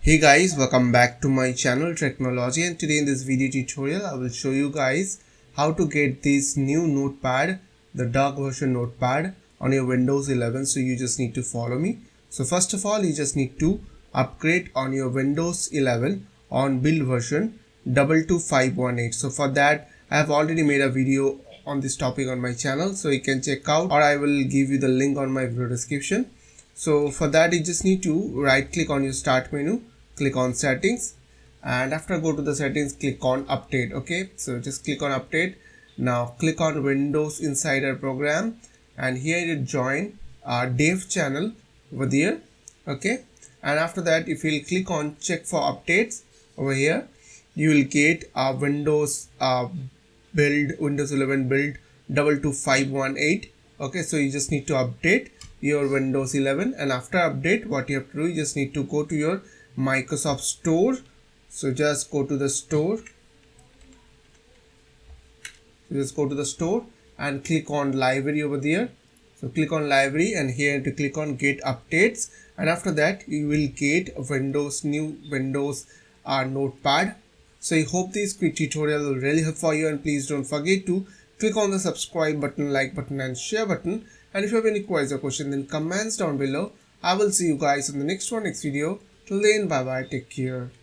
Hey guys, welcome back to my channel Technology, and today in this video tutorial I will show you guys how to get this new notepad, the dark version notepad on your Windows 11. So you just need to follow me. So first of all, you just need to upgrade on your Windows 11 on build version 22518. So for that I have already made a video on this topic on my channel, so you can check out, or I will give you the link on my video description. So for that you just need to right click on your start menu, click on settings, and after go to the settings, click on update. Okay, so just click on update. Now click on Windows Insider program, and here you join our dev channel over there. Okay, and after that if you'll click on check for updates over here, you will get a Windows Windows 11 build 22518. Okay, so you just need to update your Windows 11, and after update what you have to do, you just need to go to your Microsoft Store. So just go to the store, and click on library over there. So click on library, and here to click on get updates, and after that you will get new Windows notepad. So I hope this quick tutorial will really help for you, and please don't forget to click on the subscribe button, like button, and share button. And if you have any queries or question, then comments down below. I will see you guys in the next video. Till then, bye bye, take care.